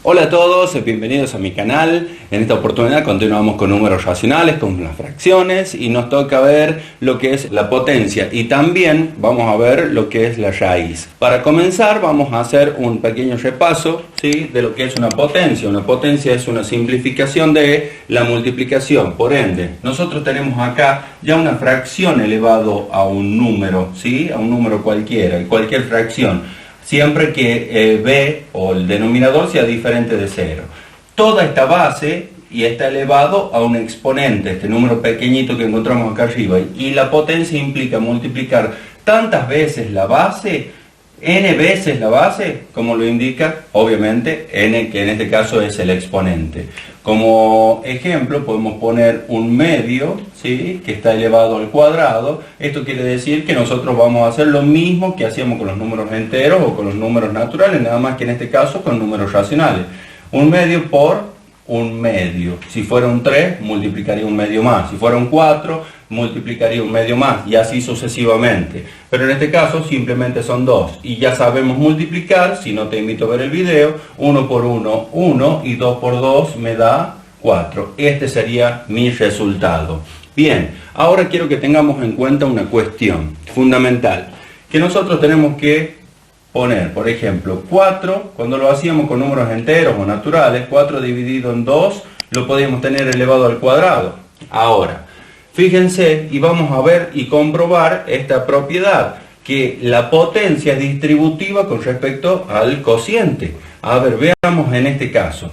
Hola a todos, bienvenidos a mi canal. En esta oportunidad continuamos con números racionales, con las fracciones, y nos toca ver lo que es la potencia y también vamos a ver lo que es la raíz. Para comenzar vamos a hacer un pequeño repaso, ¿sí?, de lo que es una potencia. Una potencia es una simplificación de la multiplicación. Por ende, nosotros tenemos acá ya una fracción elevado a un número, ¿sí?, a un número cualquiera, cualquier fracción, siempre que b o el denominador sea diferente de 0. Toda esta base y está elevado a un exponente, este número pequeñito que encontramos acá arriba, y la potencia implica multiplicar tantas veces la base, n veces la base, como lo indica obviamente n, que en este caso es el exponente. Como ejemplo podemos poner un medio, ¿sí?, que está elevado al cuadrado. Esto quiere decir que nosotros vamos a hacer lo mismo que hacíamos con los números enteros o con los números naturales, nada más que en este caso con números racionales. Un medio por un medio. Si fuera un 3, multiplicaría un medio más. Si fuera un 4, multiplicaría un medio más, y así sucesivamente. Pero en este caso simplemente son 2, y ya sabemos multiplicar. Si no, te invito a ver el video. 1 por 1, 1, y 2 por 2 me da 4. Este sería mi resultado. Bien, ahora quiero que tengamos en cuenta una cuestión fundamental, que nosotros tenemos que poner, por ejemplo, 4, cuando lo hacíamos con números enteros o naturales, 4 dividido en 2, lo podíamos tener elevado al cuadrado. Ahora, fíjense y vamos a ver y comprobar esta propiedad, que la potencia es distributiva con respecto al cociente. A ver, veamos en este caso,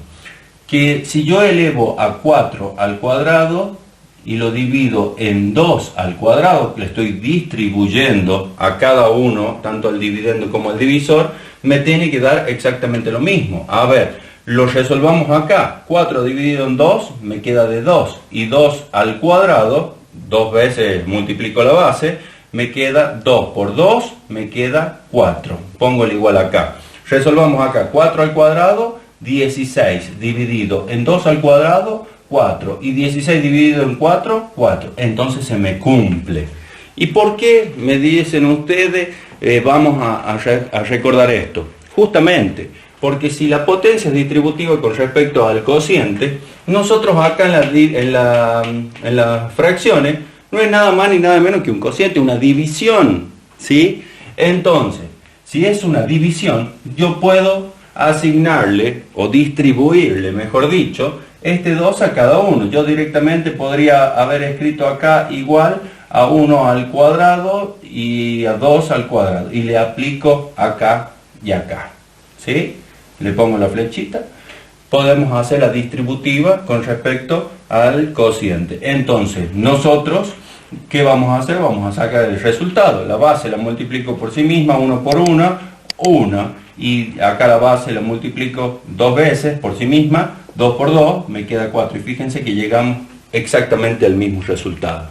que si yo elevo a 4 al cuadrado y lo divido en 2 al cuadrado, le estoy distribuyendo a cada uno, tanto al dividendo como al divisor, me tiene que dar exactamente lo mismo. A ver, lo resolvamos acá. 4 dividido en 2 me queda de 2, y 2 al cuadrado, 2 veces multiplico la base, me queda 2 por 2, me queda 4. Pongo el igual acá. Resolvamos acá. 4 al cuadrado, 16 dividido en 2 al cuadrado, 4, y 16 dividido en 4, 4. Entonces se me cumple. ¿Y por qué, me dicen ustedes, vamos a recordar esto? Justamente porque si la potencia es distributiva con respecto al cociente, nosotros acá en las fracciones no es nada más ni nada menos que un cociente, una división, ¿sí? Entonces, si es una división, yo puedo asignarle, o distribuirle, mejor dicho, este 2 a cada uno. Yo directamente podría haber escrito acá igual a 1 al cuadrado y a 2 al cuadrado, y le aplico acá y acá, ¿sí? Le pongo la flechita. Podemos hacer la distributiva con respecto al cociente. Entonces, nosotros, ¿qué vamos a hacer? Vamos a sacar el resultado. La base la multiplico por sí misma, 1 por 1, 1. Y acá la base la multiplico 2 veces por sí misma, 2 por 2, me queda 4. Y fíjense que llegamos exactamente al mismo resultado.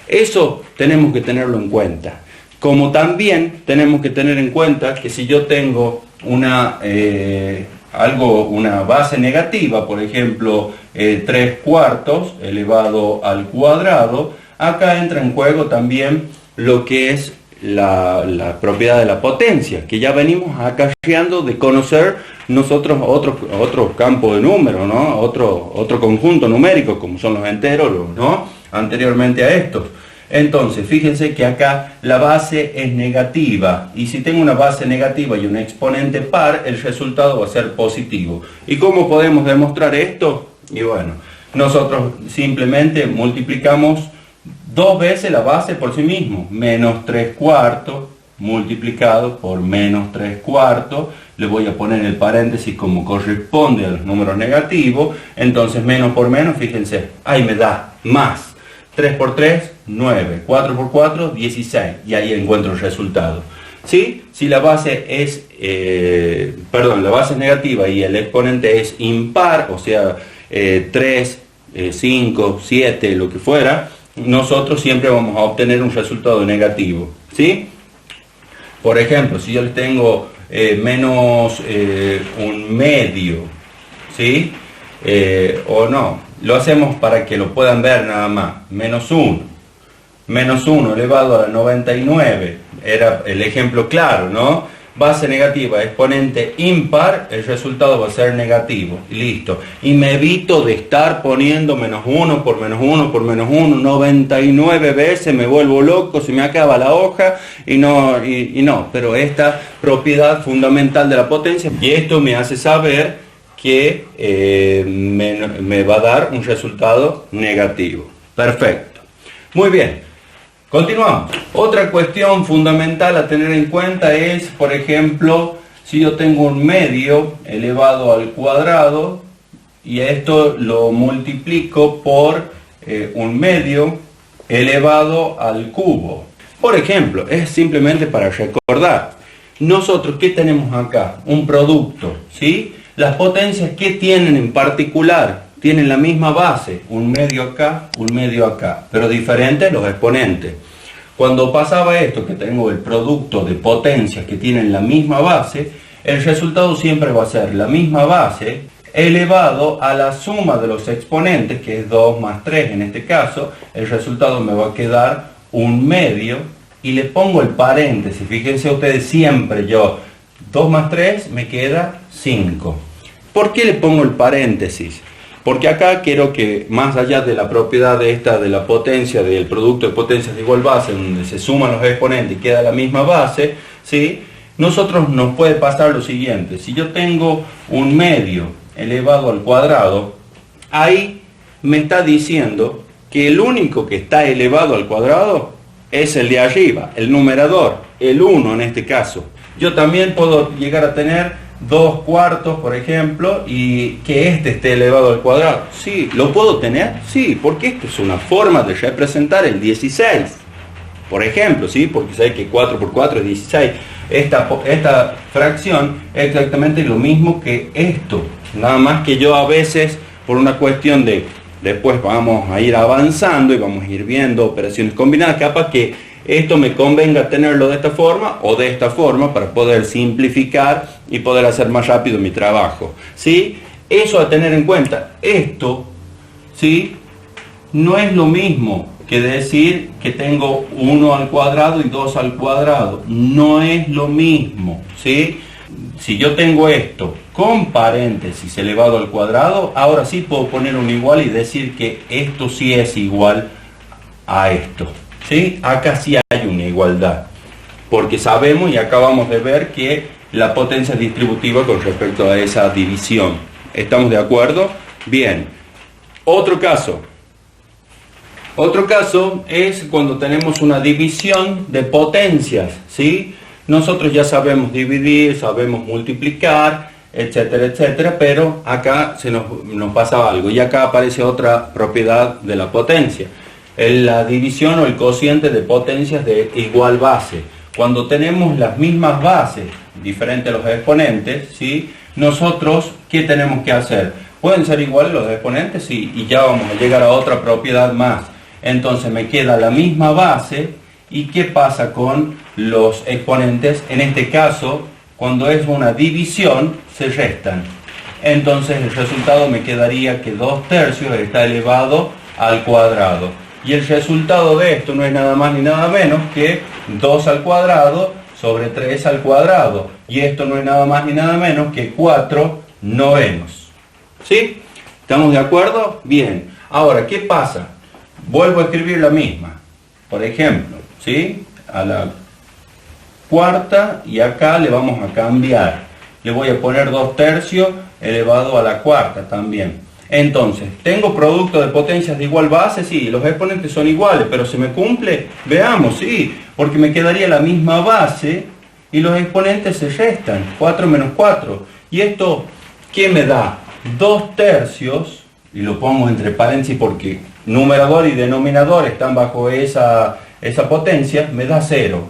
Eso tenemos que tenerlo en cuenta. Como también tenemos que tener en cuenta que si yo tengo una base negativa, por ejemplo, 3 cuartos elevado al cuadrado, acá entra en juego también lo que es la propiedad de la potencia, que ya venimos acarreando de conocer nosotros otro campo de números, ¿no? Otro conjunto numérico, como son los enteros, ¿no?, anteriormente a estos. Entonces, fíjense que acá la base es negativa, y si tengo una base negativa y un exponente par, el resultado va a ser positivo. ¿Y cómo podemos demostrar esto? Y bueno, nosotros simplemente multiplicamos 2 veces la base por sí mismo, menos 3 cuartos multiplicado por menos 3 cuartos, le voy a poner el paréntesis como corresponde a los números negativos. Entonces menos por menos, fíjense, ahí me da más. 3 por 3, 9, 4 por 4, 16, y ahí encuentro el resultado. ¿Sí? Si la base es, la base es negativa y el exponente es impar, o sea, 3, 5, 7, lo que fuera, nosotros siempre vamos a obtener un resultado negativo, ¿sí? Por ejemplo, si yo le tengo menos un medio, ¿sí? O no, lo hacemos para que lo puedan ver nada más. Menos 1. Menos 1 elevado a la 99. Era el ejemplo claro, ¿no? Base negativa, exponente impar, el resultado va a ser negativo. Y listo. Y me evito de estar poniendo menos 1 por menos 1 por menos 1, 99 veces, me vuelvo loco, se me acaba la hoja y no. Pero esta propiedad fundamental de la potencia, y esto me hace saber que me va a dar un resultado negativo. Perfecto. Muy bien. Continuamos. Otra cuestión fundamental a tener en cuenta es, por ejemplo, si yo tengo un medio elevado al cuadrado y esto lo multiplico por un medio elevado al cubo. Por ejemplo, es simplemente para recordar. Nosotros, ¿qué tenemos acá? Un producto, ¿sí? Las potencias, ¿qué tienen en particular? Tienen la misma base, un medio acá, pero diferentes los exponentes. Cuando pasaba esto, que tengo el producto de potencias que tienen la misma base, el resultado siempre va a ser la misma base elevado a la suma de los exponentes, que es 2 más 3 en este caso. El resultado me va a quedar un medio y le pongo el paréntesis. Fíjense ustedes, siempre yo, 2 más 3 me queda 5. ¿Por qué le pongo el paréntesis? Porque acá quiero que, más allá de la propiedad de la potencia, del producto de potencias de igual base, donde se suman los exponentes y queda la misma base, ¿sí? Nosotros nos puede pasar lo siguiente. Si yo tengo un medio elevado al cuadrado, ahí me está diciendo que el único que está elevado al cuadrado es el de arriba, el numerador, el 1 en este caso. Yo también puedo llegar a tener 2 cuartos, por ejemplo, y que este esté elevado al cuadrado. Sí, ¿lo puedo tener? Sí, porque esto es una forma de representar el 16. Por ejemplo, ¿sí? Porque sabes que 4 por 4 es 16. Esta fracción es exactamente lo mismo que esto. Nada más que yo a veces, por una cuestión de, después vamos a ir avanzando y vamos a ir viendo operaciones combinadas, capaz que esto me convenga tenerlo de esta forma o de esta forma para poder simplificar y poder hacer más rápido mi trabajo, ¿sí? Eso a tener en cuenta. Esto, ¿sí? No es lo mismo que decir que tengo 1 al cuadrado y 2 al cuadrado. No es lo mismo, ¿sí? Si yo tengo esto con paréntesis elevado al cuadrado, ahora sí puedo poner un igual y decir que esto sí es igual a esto. ¿Sí? Acá sí hay una igualdad, porque sabemos y acabamos de ver que la potencia es distributiva con respecto a esa división. ¿Estamos de acuerdo? Bien. Otro caso es cuando tenemos una división de potencias, ¿sí? Nosotros ya sabemos dividir, sabemos multiplicar, etcétera, etcétera, pero acá nos pasa algo y acá aparece otra propiedad de la potencia. La división o el cociente de potencias de igual base. Cuando tenemos las mismas bases, diferentes los exponentes, ¿sí? Nosotros, ¿qué tenemos que hacer? ¿Pueden ser iguales los exponentes? Sí, y ya vamos a llegar a otra propiedad más. Entonces me queda la misma base, ¿y qué pasa con los exponentes? En este caso, cuando es una división, se restan. Entonces el resultado me quedaría que 2/3 está elevado al cuadrado. Y el resultado de esto no es nada más ni nada menos que 2 al cuadrado sobre 3 al cuadrado. Y esto no es nada más ni nada menos que 4/9. ¿Sí? ¿Estamos de acuerdo? Bien. Ahora, ¿qué pasa? Vuelvo a escribir la misma. Por ejemplo, ¿sí? A la cuarta y acá le vamos a cambiar. Le voy a poner 2/3 elevado a la cuarta también. Entonces, ¿tengo producto de potencias de igual base? Sí, los exponentes son iguales, pero ¿se me cumple? Veamos, sí, porque me quedaría la misma base y los exponentes se restan, 4 menos 4. ¿Y esto qué me da? 2/3, y lo pongo entre paréntesis porque numerador y denominador están bajo esa potencia, me da 0.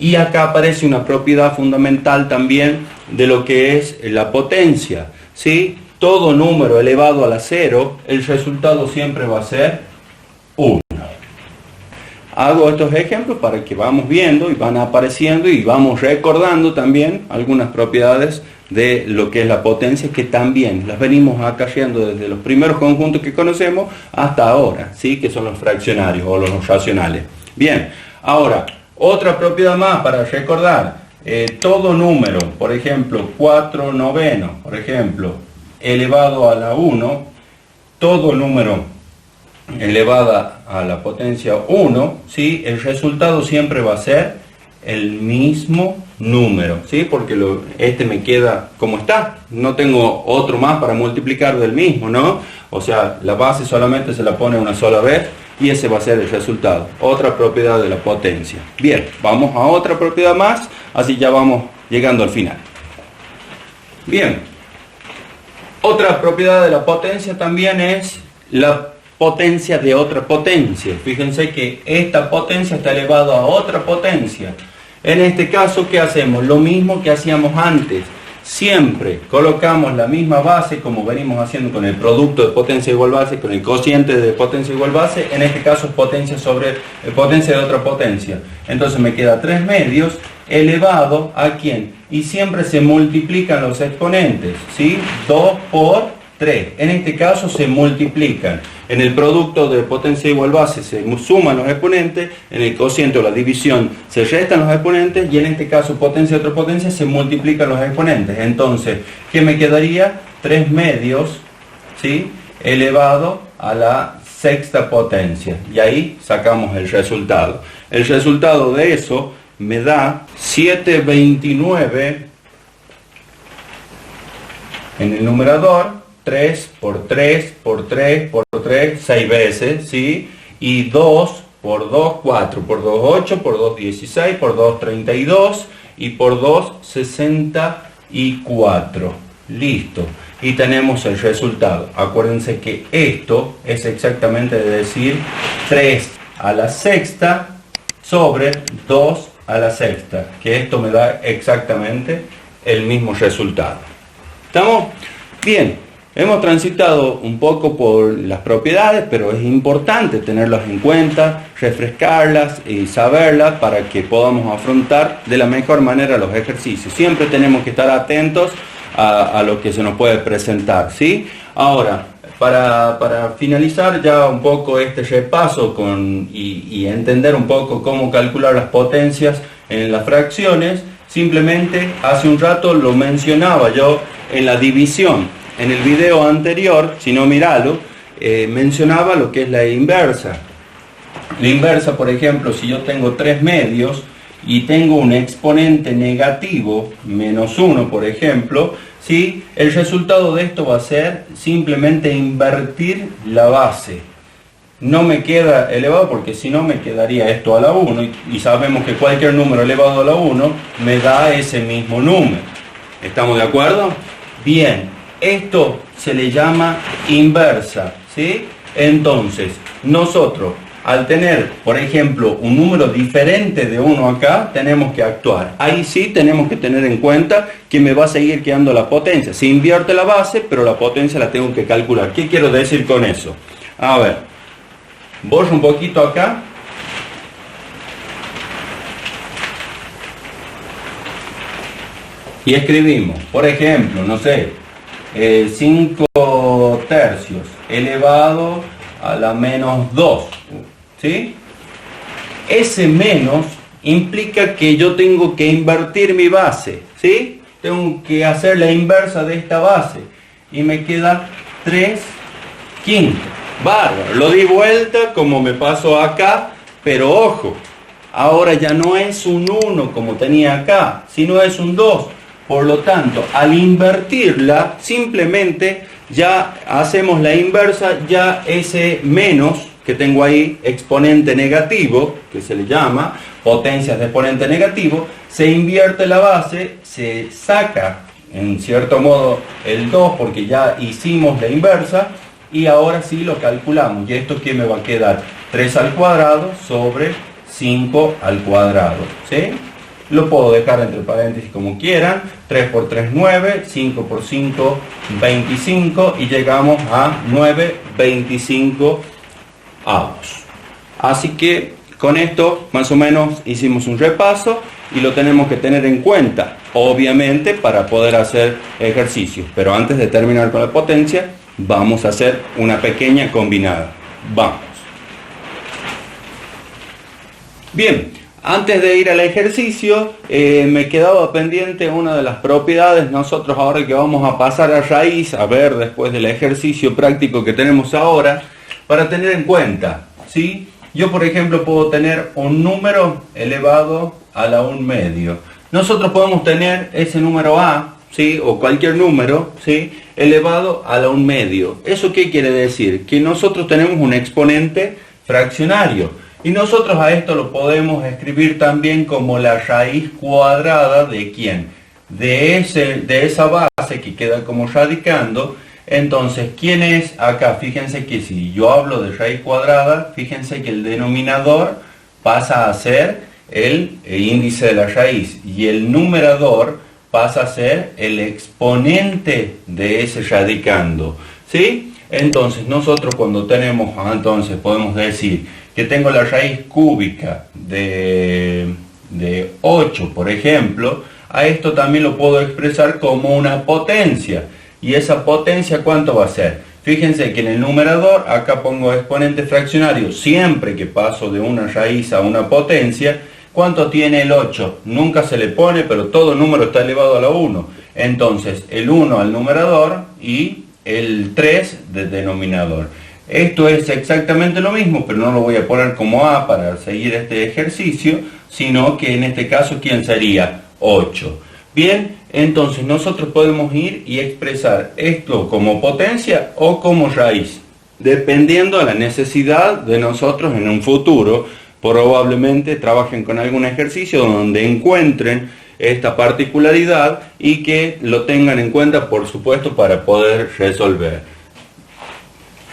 Y acá aparece una propiedad fundamental también de lo que es la potencia, ¿sí? Todo número elevado a la 0, el resultado siempre va a ser 1. Hago estos ejemplos para que vamos viendo y van apareciendo y vamos recordando también algunas propiedades de lo que es la potencia, que también las venimos acarreando desde los primeros conjuntos que conocemos hasta ahora, ¿sí? Que son los fraccionarios o los racionales. Bien, ahora, otra propiedad más para recordar. Todo número, por ejemplo, 4 novenos, por ejemplo, elevado a la 1, todo número elevado a la potencia 1, ¿sí? El resultado siempre va a ser el mismo número, ¿sí? Porque este me queda como está, no tengo otro más para multiplicar del mismo, ¿no? O sea, la base solamente se la pone una sola vez y ese va a ser el resultado. Otra propiedad de la potencia. Bien, vamos a otra propiedad más, así ya vamos llegando al final. Bien, otra propiedad de la potencia también es la potencia de otra potencia. Fíjense que esta potencia está elevada a otra potencia. En este caso, ¿qué hacemos? Lo mismo que hacíamos antes. Siempre colocamos la misma base, como venimos haciendo con el producto de potencia igual base, con el cociente de potencia igual base. En este caso es potencia sobre potencia de otra potencia. Entonces me queda 3 medios elevado a ¿quién? Y siempre se multiplican los exponentes, ¿sí? 2 por 3. En este caso se multiplican. En el producto de potencia igual base se suman los exponentes, en el cociente o la división se restan los exponentes y en este caso potencia y otra potencia se multiplican los exponentes. Entonces, ¿qué me quedaría? 3 medios, ¿sí? Elevado a la sexta potencia. Y ahí sacamos el resultado. El resultado de eso me da 729 en el numerador. 3 por 3 por 3 por 3, 6 veces, ¿sí? Y 2 por 2, 4, por 2, 8, por 2, 16, por 2, 32 y por 2, 64. Listo. Y tenemos el resultado. Acuérdense que esto es exactamente decir 3 a la sexta sobre 2 a la sexta. Que esto me da exactamente el mismo resultado. ¿Estamos? Bien. Hemos transitado un poco por las propiedades, pero es importante tenerlas en cuenta, refrescarlas y saberlas para que podamos afrontar de la mejor manera los ejercicios. Siempre tenemos que estar atentos a lo que se nos puede presentar, ¿sí? Ahora, para finalizar ya un poco este repaso y entender un poco cómo calcular las potencias en las fracciones, simplemente hace un rato lo mencionaba yo en la división. En el video anterior, si no miralo, mencionaba lo que es la inversa. La inversa, por ejemplo, si yo tengo 3 medios y tengo un exponente negativo, menos 1, por ejemplo, ¿sí? El resultado de esto va a ser simplemente invertir la base. No me queda elevado porque si no me quedaría esto a la 1 y sabemos que cualquier número elevado a la 1 me da ese mismo número. ¿Estamos de acuerdo? Bien. Esto se le llama inversa, ¿sí? Entonces, nosotros, al tener, por ejemplo, un número diferente de 1 acá, tenemos que actuar. Ahí sí tenemos que tener en cuenta que me va a seguir quedando la potencia. Se invierte la base, pero la potencia la tengo que calcular. ¿Qué quiero decir con eso? A ver, borro un poquito acá. Y escribimos, por ejemplo, no sé, 5 tercios elevado a la menos 2, ¿sí? Ese menos implica que yo tengo que invertir mi base, ¿sí? Tengo que hacer la inversa de esta base y me queda 3 quintos. Bárbaro, lo di vuelta como me pasó acá, pero ojo, ahora ya no es un 1 como tenía acá, sino es un 2. Por lo tanto, al invertirla, simplemente ya hacemos la inversa, ya ese menos que tengo ahí, exponente negativo, que se le llama, potencias de exponente negativo, se invierte la base, se saca en cierto modo el 2 porque ya hicimos la inversa y ahora sí lo calculamos. ¿Y esto qué me va a quedar? 3 al cuadrado sobre 5 al cuadrado, ¿sí? Lo puedo dejar entre paréntesis como quieran. 3 por 3, 9. 5 por 5, 25. Y llegamos a 9,25 avos. Así que con esto más o menos hicimos un repaso. y lo tenemos que tener en cuenta, obviamente, para poder hacer ejercicios. Pero antes de terminar con la potencia, vamos a hacer una pequeña combinada. Vamos. Bien, antes de ir al ejercicio, me quedaba pendiente una de las propiedades. Nosotros ahora que vamos a pasar a raíz, a ver después del ejercicio práctico que tenemos ahora, para tener en cuenta, ¿sí? Yo, por ejemplo, puedo tener un número elevado a la 1/2. Nosotros podemos tener ese número A, ¿sí? O cualquier número, ¿sí? Elevado a la 1/2. ¿Eso qué quiere decir? Que nosotros tenemos un exponente fraccionario. Y nosotros a esto lo podemos escribir también como la raíz cuadrada de ¿quién? De esa base que queda como radicando. Entonces, ¿quién es acá? Fíjense que si yo hablo de raíz cuadrada, fíjense que el denominador pasa a ser el índice de la raíz y el numerador pasa a ser el exponente de ese radicando, ¿sí? Entonces, nosotros cuando tenemos, entonces podemos decir que tengo la raíz cúbica de 8, por ejemplo, a esto también lo puedo expresar como una potencia. ¿Y esa potencia cuánto va a ser? Fíjense que en el numerador, acá pongo exponente fraccionario, siempre que paso de una raíz a una potencia. ¿Cuánto tiene el 8? Nunca se le pone, pero todo número está elevado a la 1. Entonces, el 1 al numerador y el 3 del denominador. Esto es exactamente lo mismo, pero no lo voy a poner como A para seguir este ejercicio, sino que en este caso, ¿quién sería? 8. Bien, entonces nosotros podemos ir y expresar esto como potencia o como raíz, dependiendo de la necesidad de nosotros en un futuro. Probablemente trabajen con algún ejercicio donde encuentren esta particularidad y que lo tengan en cuenta, por supuesto, para poder resolver.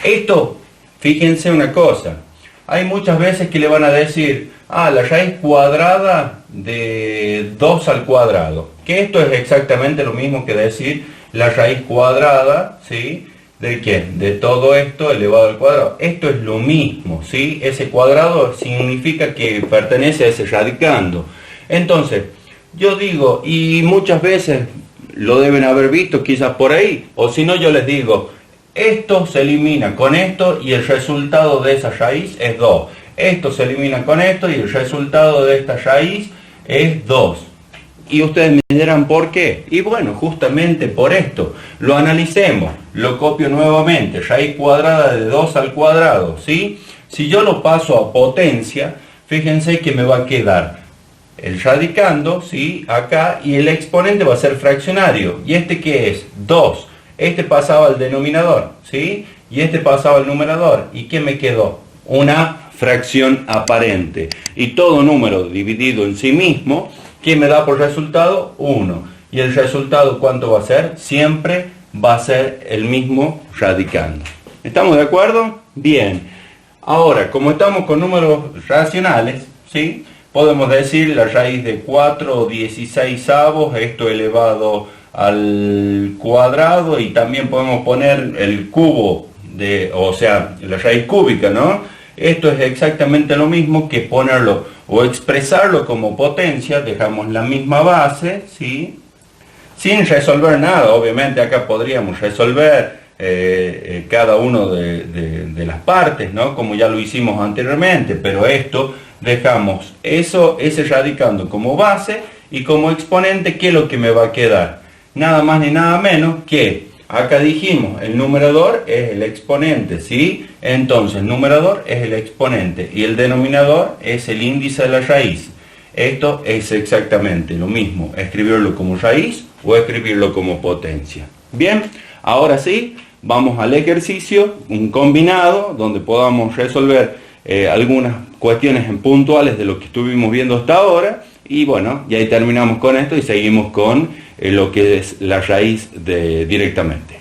Esto, fíjense una cosa, hay muchas veces que le van a decir, la raíz cuadrada de 2 al cuadrado, que esto es exactamente lo mismo que decir la raíz cuadrada, ¿sí? ¿De qué? De todo esto elevado al cuadrado. Esto es lo mismo, ¿sí? Ese cuadrado significa que pertenece a ese radicando. Entonces, yo digo, y muchas veces lo deben haber visto quizás por ahí, o si no yo les digo, esto se elimina con esto y el resultado de esa raíz es 2. Esto se elimina con esto y el resultado de esta raíz es 2. Y ustedes me dirán, ¿por qué? Y bueno, justamente por esto. Lo analicemos, lo copio nuevamente. Raíz cuadrada de 2 al cuadrado, ¿sí? Si yo lo paso a potencia, fíjense que me va a quedar el radicando, ¿sí? Acá, y el exponente va a ser fraccionario. ¿Y este qué es? 2. Este pasaba al denominador, ¿sí? Y este pasaba al numerador. ¿Y qué me quedó? Una fracción aparente. Y todo número dividido en sí mismo, ¿qué me da por resultado? 1. ¿Y el resultado cuánto va a ser? Siempre va a ser el mismo radicando. ¿Estamos de acuerdo? Bien. Ahora, como estamos con números racionales, ¿sí? Podemos decir la raíz de 4/16, esto elevado al cuadrado, y también podemos poner el cubo, o sea, la raíz cúbica, ¿no? Esto es exactamente lo mismo que ponerlo o expresarlo como potencia. Dejamos la misma base, ¿sí? Sin resolver nada. Obviamente acá podríamos resolver cada uno de las partes, ¿no? Como ya lo hicimos anteriormente, pero esto dejamos ese radicando como base, y como exponente, ¿qué es lo que me va a quedar? Nada más ni nada menos que, acá dijimos, el numerador es el exponente, ¿sí? Entonces, el numerador es el exponente y el denominador es el índice de la raíz. Esto es exactamente lo mismo, escribirlo como raíz o escribirlo como potencia. Bien, ahora sí, vamos al ejercicio, un combinado, donde podamos resolver algunas cuestiones puntuales de lo que estuvimos viendo hasta ahora. Y bueno, y ahí terminamos con esto y seguimos con lo que es la raíz directamente.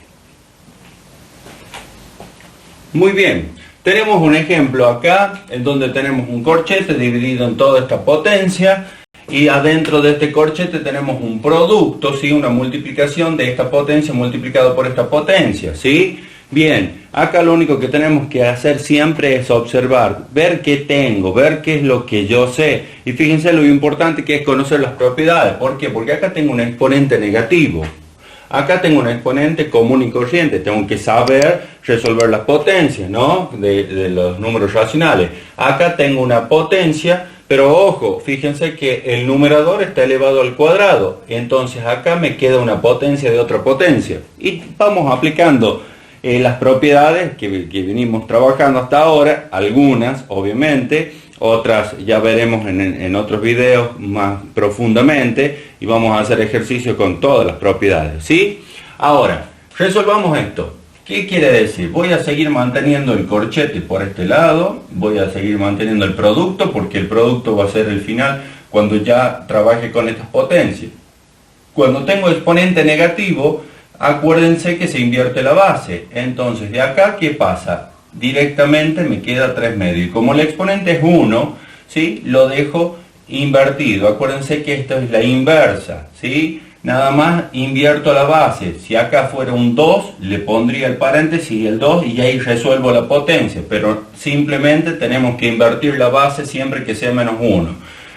Muy bien, tenemos un ejemplo acá en donde tenemos un corchete dividido en toda esta potencia, y adentro de este corchete tenemos un producto, ¿sí? Una multiplicación de esta potencia multiplicado por esta potencia, ¿sí? Bien, acá lo único que tenemos que hacer siempre es observar, ver qué tengo, ver qué es lo que yo sé. Y fíjense lo importante que es conocer las propiedades. ¿Por qué? Porque acá tengo un exponente negativo. Acá tengo un exponente común y corriente. Tengo que saber resolver las potencias, ¿no? De los números racionales. Acá tengo una potencia, pero ojo, fíjense que el numerador está elevado al cuadrado. Entonces acá me queda una potencia de otra potencia. Y vamos aplicando las propiedades que venimos trabajando hasta ahora, algunas obviamente, otras ya veremos en otros videos más profundamente y vamos a hacer ejercicio con todas las propiedades, ¿sí? Ahora, resolvamos esto. ¿Qué quiere decir? Voy a seguir manteniendo el corchete por este lado, voy a seguir manteniendo el producto porque el producto va a ser el final cuando ya trabaje con estas potencias. Cuando tengo exponente negativo, acuérdense que se invierte la base. Entonces, de acá, ¿qué pasa? Directamente me queda 3 medios. Y como el exponente es 1, ¿sí? Lo dejo invertido. Acuérdense que esto es la inversa, ¿sí? Nada más invierto la base. Si acá fuera un 2, le pondría el paréntesis y el 2 y ahí resuelvo la potencia. Pero simplemente tenemos que invertir la base siempre que sea menos 1.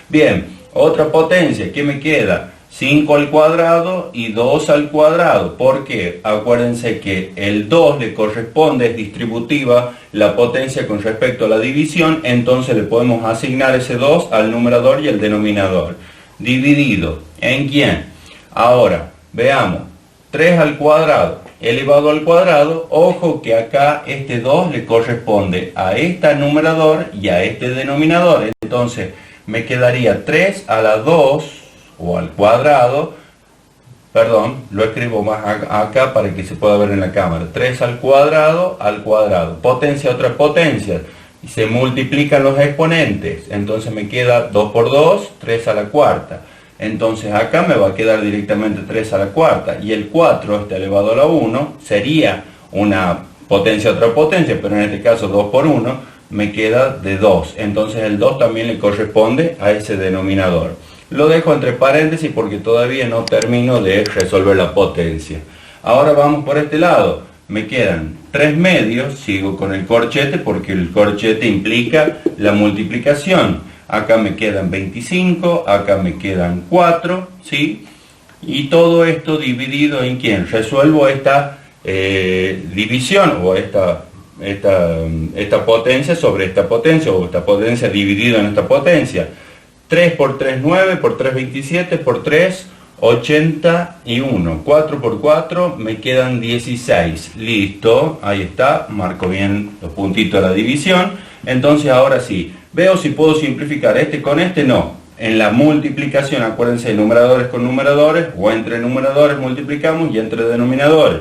Bien, otra potencia, ¿qué me queda? 5 al cuadrado y 2 al cuadrado. ¿Por qué? Acuérdense que el 2 le corresponde, es distributiva la potencia con respecto a la división, entonces le podemos asignar ese 2 al numerador y al denominador. Dividido, ¿en quién? Ahora, veamos, 3 al cuadrado elevado al cuadrado, ojo que acá este 2 le corresponde a este numerador y a este denominador, entonces me quedaría 3 a la 2 o al cuadrado, perdón, lo escribo más acá para que se pueda ver en la cámara, 3 al cuadrado, potencia otra potencia, y se multiplican los exponentes, entonces me queda 2 por 2, 3 a la cuarta, entonces acá me va a quedar directamente 3 a la cuarta, y el 4 está elevado a la 1, sería una potencia otra potencia, pero en este caso 2 por 1, me queda de 2, entonces el 2 también le corresponde a ese denominador. Lo dejo entre paréntesis porque todavía no termino de resolver la potencia. Ahora vamos por este lado. Me quedan 3 medios, sigo con el corchete porque el corchete implica la multiplicación. Acá me quedan 25, acá me quedan 4, ¿sí? Y todo esto dividido en ¿quién? Resuelvo esta división o esta potencia sobre esta potencia o esta potencia dividida en esta potencia. 3 por 3, 9, por 3, 27, por 3, 81. 4 por 4, me quedan 16. Listo, ahí está, marco bien los puntitos de la división. Entonces ahora sí, veo si puedo simplificar este con este, no. En la multiplicación, acuérdense, numeradores con numeradores, o entre numeradores multiplicamos y entre denominadores.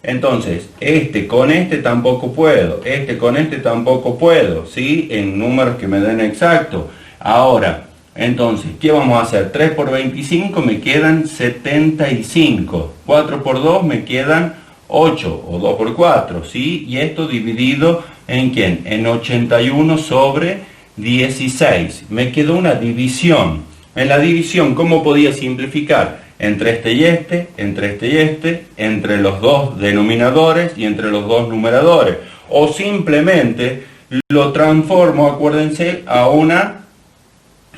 Entonces, este con este tampoco puedo, este con este tampoco puedo, ¿sí? En números que me den exacto. Ahora, entonces, ¿qué vamos a hacer? 3 por 25 me quedan 75. 4 por 2 me quedan 8, o 2 por 4, ¿sí? Y esto dividido ¿en quién? En 81 sobre 16. Me quedó una división. En la división, ¿cómo podía simplificar? Entre este y este, entre este y este, entre los dos denominadores y entre los dos numeradores. O simplemente lo transformo, acuérdense, a una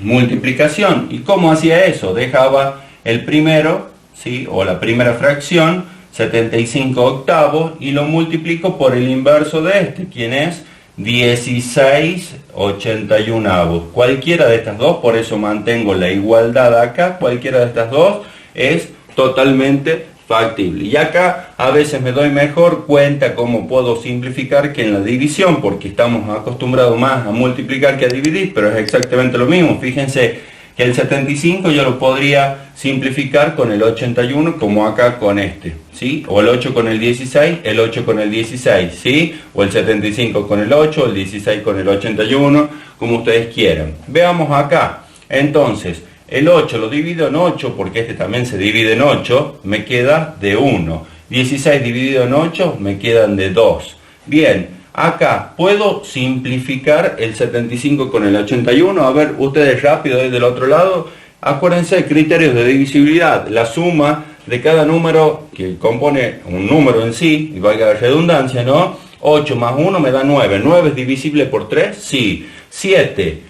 multiplicación. ¿Y cómo hacía eso? Dejaba el primero, ¿sí? O la primera fracción, 75 octavos, y lo multiplico por el inverso de este, quien es 16 81avos. Cualquiera de estas dos, por eso mantengo la igualdad acá, cualquiera de estas dos es totalmente factible. Y acá a veces me doy mejor cuenta cómo puedo simplificar que en la división, porque estamos acostumbrados más a multiplicar que a dividir, pero es exactamente lo mismo. Fíjense que el 75 yo lo podría simplificar con el 81 como acá con este, ¿sí? O el 8 con el 16, el 8 con el 16, ¿sí? O el 75 con el 8, el 16 con el 81, como ustedes quieran. Veamos acá. Entonces, el 8 lo divido en 8, porque este también se divide en 8, me queda de 1. 16 dividido en 8, me quedan de 2. Bien, acá puedo simplificar el 75 con el 81. A ver, ustedes rápido desde el otro lado. Acuérdense de criterios de divisibilidad. La suma de cada número que compone un número en sí, y valga la redundancia, ¿no? 8 más 1 me da 9. 9 es divisible por 3, sí. 7,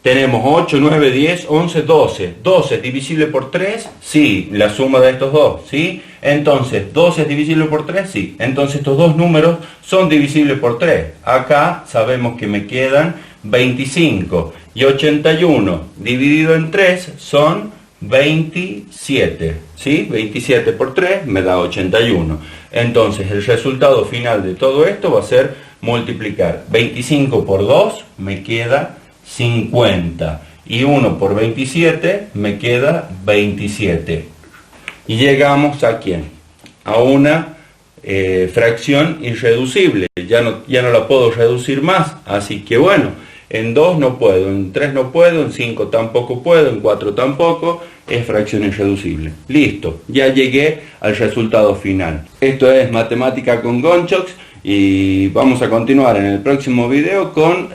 tenemos 8, 9, 10, 11, 12. 12 es divisible por 3, sí. La suma de estos dos, ¿sí? Entonces, 12 es divisible por 3, sí. Entonces, estos dos números son divisibles por 3. Acá sabemos que me quedan 25. Y 81 dividido en 3 son 27, ¿sí? 27 por 3 me da 81. Entonces, el resultado final de todo esto va a ser multiplicar 25 por 2, me queda 50. Y 1 por 27, me queda 27. Y llegamos a ¿quién? A una fracción irreducible. Ya no la puedo reducir más. Así que bueno, en 2 no puedo, en 3 no puedo, en 5 tampoco puedo, en 4 tampoco. Es fracción irreducible. Listo, ya llegué al resultado final. Esto es Matemática con Gonchox y vamos a continuar en el próximo video con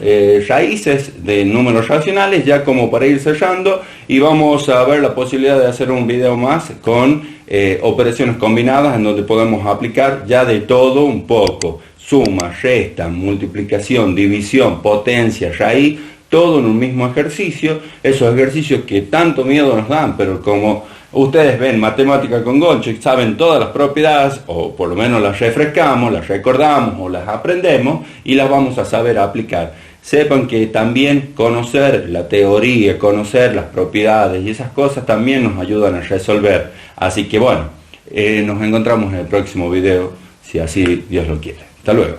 raíces de números racionales, ya como para ir cerrando, y vamos a ver la posibilidad de hacer un video más con operaciones combinadas en donde podemos aplicar ya de todo un poco. Suma, resta, multiplicación, división, potencia, raíz, todo en un mismo ejercicio. Esos ejercicios que tanto miedo nos dan, pero como ustedes ven Matemática con Gonchox, saben todas las propiedades, o por lo menos las refrescamos, las recordamos o las aprendemos y las vamos a saber aplicar. Sepan que también conocer la teoría, conocer las propiedades y esas cosas también nos ayudan a resolver. Así que bueno, nos encontramos en el próximo video, si así Dios lo quiere. Hasta luego.